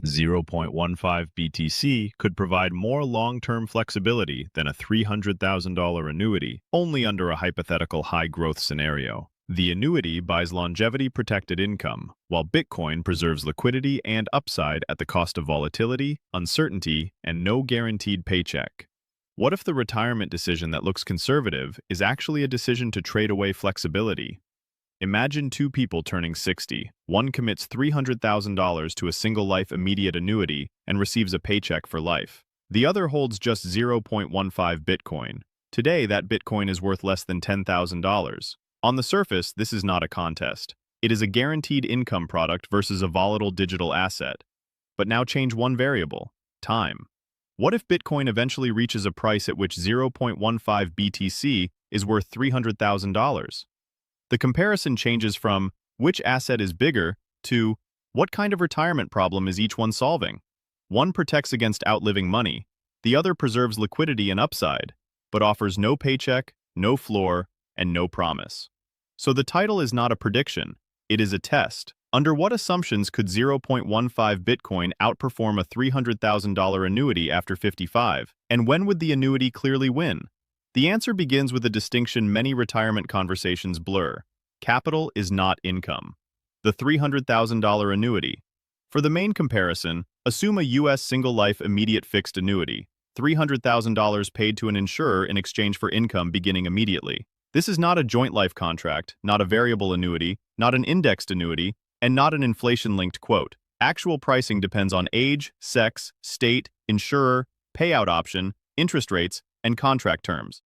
0.15 BTC could provide more long-term flexibility than a $300,000 annuity, only under a hypothetical high-growth scenario. The annuity buys longevity-protected income, while Bitcoin preserves liquidity and upside at the cost of volatility, uncertainty, and no guaranteed paycheck. What if the retirement decision that looks conservative is actually a decision to trade away flexibility? Imagine two people turning 60. One commits $300,000 to a single life immediate annuity and receives a paycheck for life. The other holds just 0.15 Bitcoin. Today, that Bitcoin is worth less than $10,000. On the surface, this is not a contest. It is a guaranteed income product versus a volatile digital asset. But now change one variable: time. What if Bitcoin eventually reaches a price at which 0.15 BTC is worth $300,000? The comparison changes from which asset is bigger to what kind of retirement problem is each one solving. One protects against outliving money, the other preserves liquidity and upside, but offers no paycheck, no floor, and no promise. So the title is not a prediction, it is a test. Under what assumptions could 0.15 Bitcoin outperform a $300,000 annuity after 55, and when would the annuity clearly win? The answer begins with a distinction many retirement conversations blur. Capital is not income. The $300,000 annuity. For the main comparison, assume a U.S. single-life immediate fixed annuity, $300,000 paid to an insurer in exchange for income beginning immediately. This is not a joint life contract, not a variable annuity, not an indexed annuity, and not an inflation-linked quote. Actual pricing depends on age, sex, state, insurer, payout option, interest rates, and contract terms.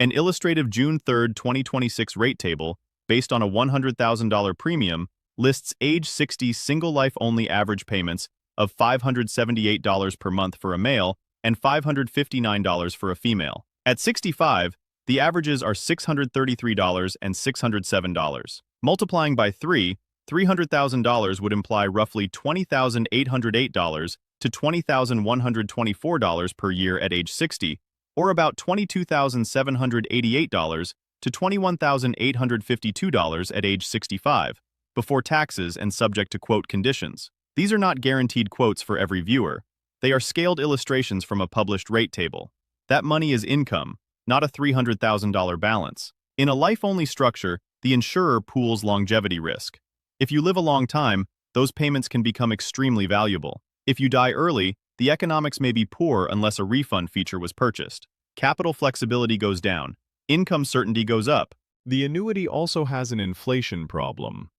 An illustrative June 3, 2026 rate table, based on a $100,000 premium, lists age 60 single-life-only average payments of $578 per month for a male and $559 for a female. At 65, the averages are $633 and $607. Multiplying by 3, $300,000 would imply roughly $20,808 to $20,124 per year at age 60, or about $22,788 to $21,852 at age 65, before taxes and subject to quote conditions. These are not guaranteed quotes for every viewer. They are scaled illustrations from a published rate table. That money is income, not a $300,000 balance. In a life-only structure, the insurer pools longevity risk. If you live a long time, those payments can become extremely valuable. If you die early, the economics may be poor unless a refund feature was purchased. Capital flexibility goes down. Income certainty goes up. The annuity also has an inflation problem.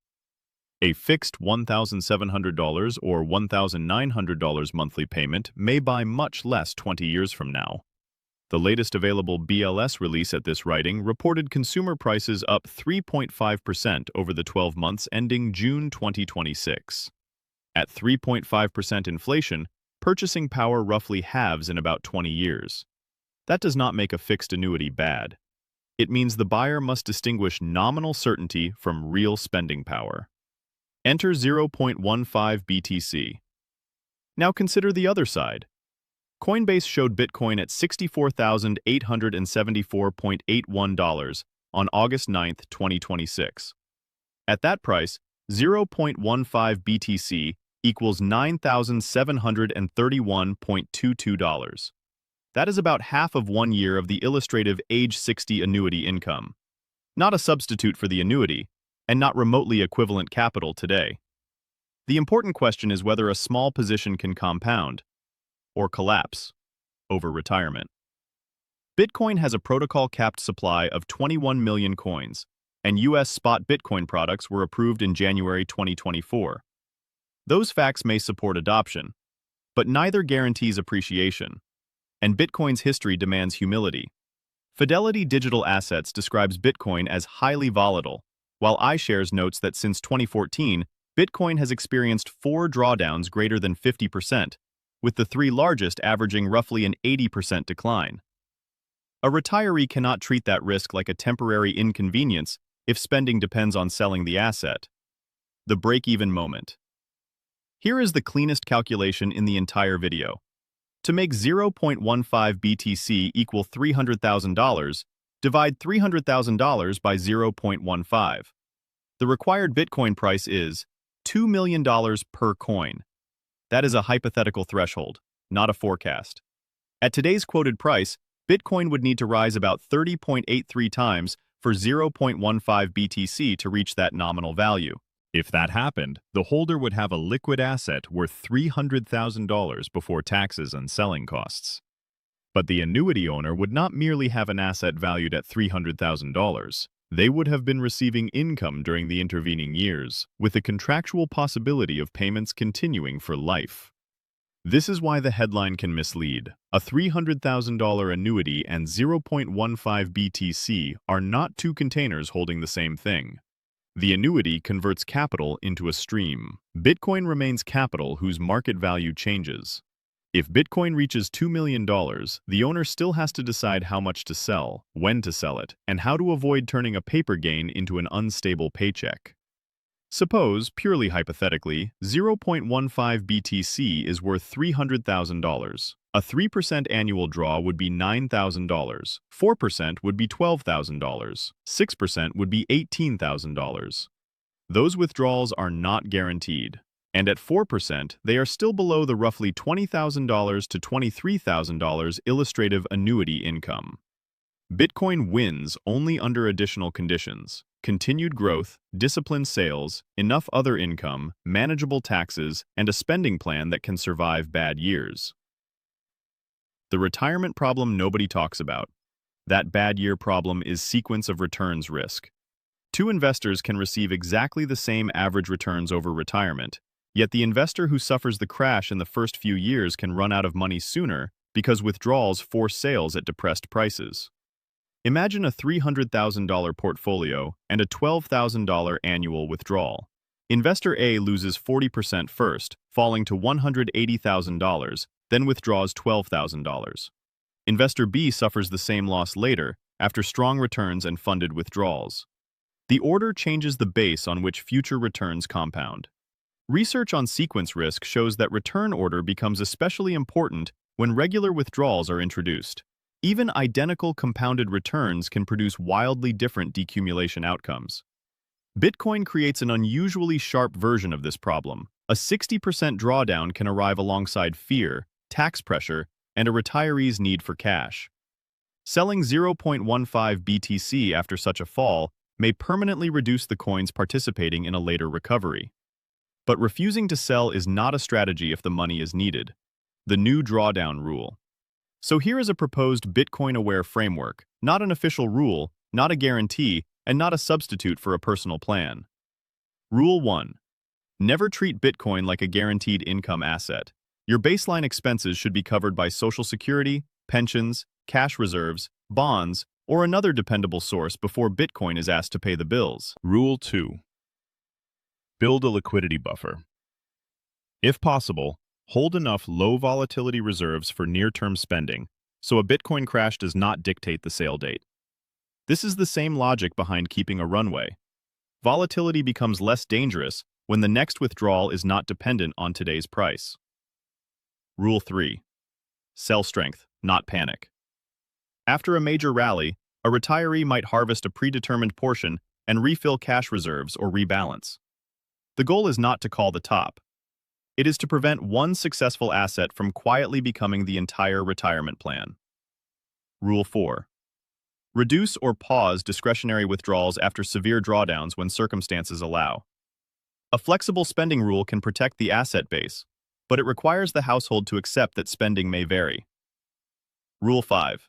A fixed $1,700 or $1,900 monthly payment may buy much less 20 years from now. The latest available BLS release at this writing reported consumer prices up 3.5% over the 12 months ending June 2026. At 3.5% inflation, purchasing power roughly halves in about 20 years. That does not make a fixed annuity bad. It means the buyer must distinguish nominal certainty from real spending power. Enter 0.15 BTC. Now consider the other side. Coinbase showed Bitcoin at $64,874.81 on August 9, 2026. At that price, 0.15 BTC equals $9,731.22. That is about half of 1 year of the illustrative age 60 annuity income. Not a substitute for the annuity, and not remotely equivalent capital today. The important question is whether a small position can compound, or collapse, over retirement. Bitcoin has a protocol-capped supply of 21 million coins, and U.S. spot Bitcoin products were approved in January 2024. Those facts may support adoption, but neither guarantees appreciation, and Bitcoin's history demands humility. Fidelity Digital Assets describes Bitcoin as highly volatile, while iShares notes that since 2014, Bitcoin has experienced 4 drawdowns greater than 50%, with the 3 largest averaging roughly an 80% decline. A retiree cannot treat that risk like a temporary inconvenience if spending depends on selling the asset. The break-even moment. Here is the cleanest calculation in the entire video. To make 0.15 BTC equal $300,000, divide $300,000 by 0.15. The required Bitcoin price is $2 million per coin. That is a hypothetical threshold, not a forecast. At today's quoted price, Bitcoin would need to rise about 30.83 times for 0.15 BTC to reach that nominal value. If that happened, the holder would have a liquid asset worth $300,000 before taxes and selling costs. But the annuity owner would not merely have an asset valued at $300,000. They would have been receiving income during the intervening years, with a contractual possibility of payments continuing for life. This is why the headline can mislead. A $300,000 annuity and 0.15 BTC are not two containers holding the same thing. The annuity converts capital into a stream. Bitcoin remains capital whose market value changes. If Bitcoin reaches $2 million, the owner still has to decide how much to sell, when to sell it, and how to avoid turning a paper gain into an unstable paycheck. Suppose, purely hypothetically, 0.15 BTC is worth $300,000. A 3% annual draw would be $9,000, 4% would be $12,000, 6% would be $18,000. Those withdrawals are not guaranteed, and at 4%, they are still below the roughly $20,000 to $23,000 illustrative annuity income. Bitcoin wins only under additional conditions: continued growth, disciplined sales, enough other income, manageable taxes, and a spending plan that can survive bad years. The retirement problem nobody talks about. That bad year problem is sequence of returns risk. Two investors can receive exactly the same average returns over retirement, yet the investor who suffers the crash in the first few years can run out of money sooner because withdrawals force sales at depressed prices. Imagine a $300,000 portfolio and a $12,000 annual withdrawal. Investor A loses 40% first, falling to $180,000, then withdraws $12,000. Investor B suffers the same loss later, after strong returns and funded withdrawals. The order changes the base on which future returns compound. Research on sequence risk shows that return order becomes especially important when regular withdrawals are introduced. Even identical compounded returns can produce wildly different decumulation outcomes. Bitcoin creates an unusually sharp version of this problem. A 60% drawdown can arrive alongside fear, tax pressure, and a retiree's need for cash. Selling 0.15 BTC after such a fall may permanently reduce the coins participating in a later recovery. But refusing to sell is not a strategy if the money is needed. The new drawdown rule. So here is a proposed Bitcoin-aware framework, not an official rule, not a guarantee, and not a substitute for a personal plan. Rule 1. Never treat Bitcoin like a guaranteed income asset. Your baseline expenses should be covered by Social Security, pensions, cash reserves, bonds, or another dependable source before Bitcoin is asked to pay the bills. Rule 2. Build a liquidity buffer. If possible, hold enough low-volatility reserves for near-term spending, so a Bitcoin crash does not dictate the sale date. This is the same logic behind keeping a runway. Volatility becomes less dangerous when the next withdrawal is not dependent on today's price. Rule 3. Sell strength, not panic. After a major rally, a retiree might harvest a predetermined portion and refill cash reserves or rebalance. The goal is not to call the top. It is to prevent one successful asset from quietly becoming the entire retirement plan. Rule 4. Reduce or pause discretionary withdrawals after severe drawdowns when circumstances allow. A flexible spending rule can protect the asset base, but it requires the household to accept that spending may vary. Rule 5.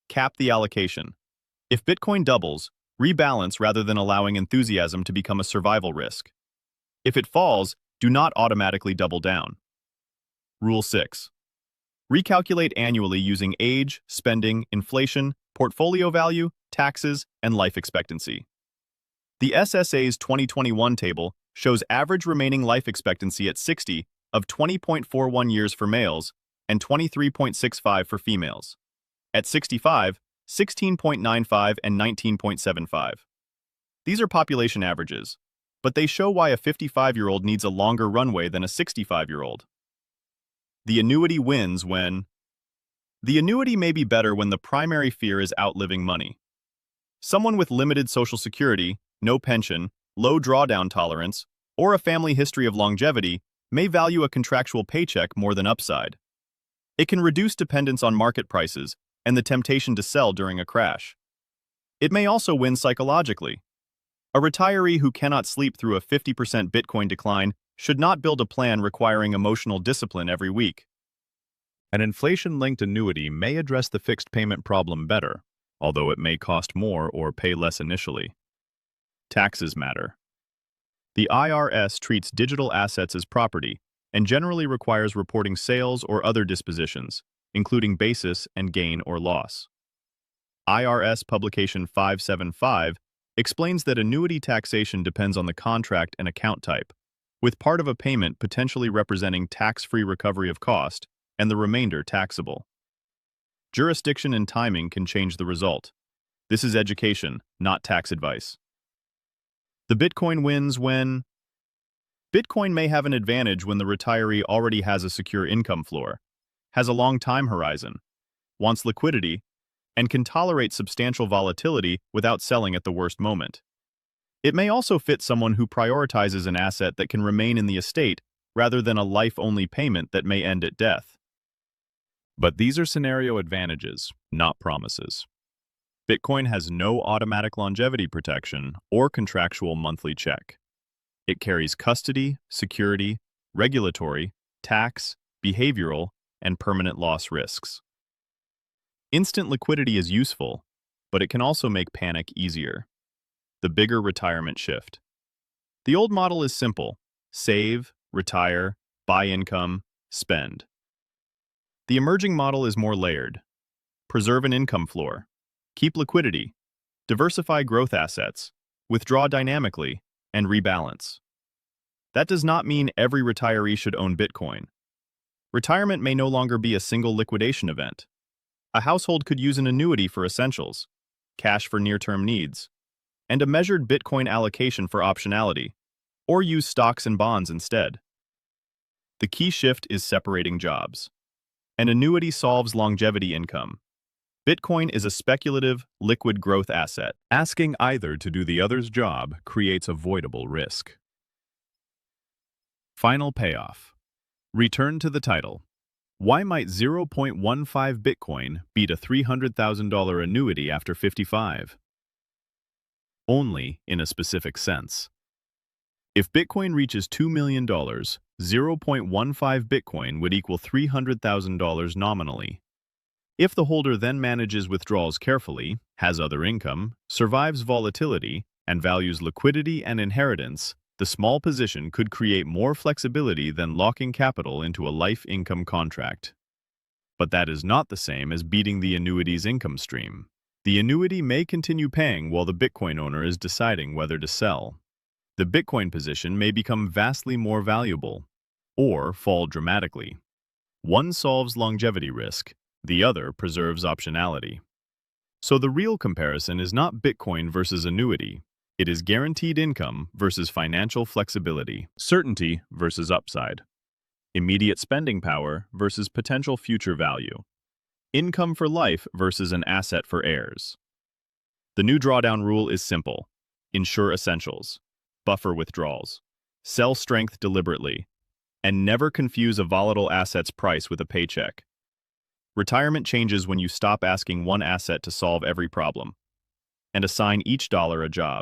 Cap the allocation. If Bitcoin doubles, rebalance rather than allowing enthusiasm to become a survival risk. If it falls, do not automatically double down. Rule 6. Recalculate annually using age, spending, inflation, portfolio value, taxes, and life expectancy. The SSA's 2021 table shows average remaining life expectancy at 60 of 20.41 years for males and 23.65 for females. At 65, 16.95 and 19.75. These are population averages, but they show why a 55-year-old needs a longer runway than a 65-year-old. The annuity wins when... The annuity may be better when the primary fear is outliving money. Someone with limited Social Security, no pension, low drawdown tolerance, or a family history of longevity may value a contractual paycheck more than upside. It can reduce dependence on market prices and the temptation to sell during a crash. It may also win psychologically. A retiree who cannot sleep through a 50% Bitcoin decline should not build a plan requiring emotional discipline every week. An inflation-linked annuity may address the fixed payment problem better, although it may cost more or pay less initially. Taxes matter. The IRS treats digital assets as property and generally requires reporting sales or other dispositions, including basis and gain or loss. IRS Publication 575 explains that annuity taxation depends on the contract and account type, with part of a payment potentially representing tax-free recovery of cost and the remainder taxable. Jurisdiction and timing can change the result. This is education, not tax advice. The Bitcoin wins when Bitcoin may have an advantage when the retiree already has a secure income floor, has a long time horizon, wants liquidity, and can tolerate substantial volatility without selling at the worst moment. It may also fit someone who prioritizes an asset that can remain in the estate rather than a life-only payment that may end at death. But these are scenario advantages, not promises. Bitcoin has no automatic longevity protection or contractual monthly check. It carries custody, security, regulatory, tax, behavioral, and permanent loss risks. Instant liquidity is useful, but it can also make panic easier. The bigger retirement shift. The old model is simple: save, retire, buy income, spend. The emerging model is more layered. Preserve an income floor, keep liquidity, diversify growth assets, withdraw dynamically, and rebalance. That does not mean every retiree should own Bitcoin. Retirement may no longer be a single liquidation event. A household could use an annuity for essentials, cash for near-term needs, and a measured Bitcoin allocation for optionality, or use stocks and bonds instead. The key shift is separating jobs. An annuity solves longevity income. Bitcoin is a speculative, liquid growth asset. Asking either to do the other's job creates avoidable risk. Final payoff. Return to the title. Why might 0.15 Bitcoin beat a $300,000 annuity after 55? Only in a specific sense. If Bitcoin reaches $2 million, 0.15 Bitcoin would equal $300,000 nominally. If the holder then manages withdrawals carefully, has other income, survives volatility, and values liquidity and inheritance, the small position could create more flexibility than locking capital into a life income contract. But that is not the same as beating the annuity's income stream. The annuity may continue paying while the Bitcoin owner is deciding whether to sell. The Bitcoin position may become vastly more valuable, or fall dramatically. One solves longevity risk, the other preserves optionality. So the real comparison is not Bitcoin versus annuity. It is guaranteed income versus financial flexibility, certainty versus upside, immediate spending power versus potential future value, income for life versus an asset for heirs. The new drawdown rule is simple: insure essentials, buffer withdrawals, sell strength deliberately, and never confuse a volatile asset's price with a paycheck. Retirement changes when you stop asking one asset to solve every problem and assign each dollar a job.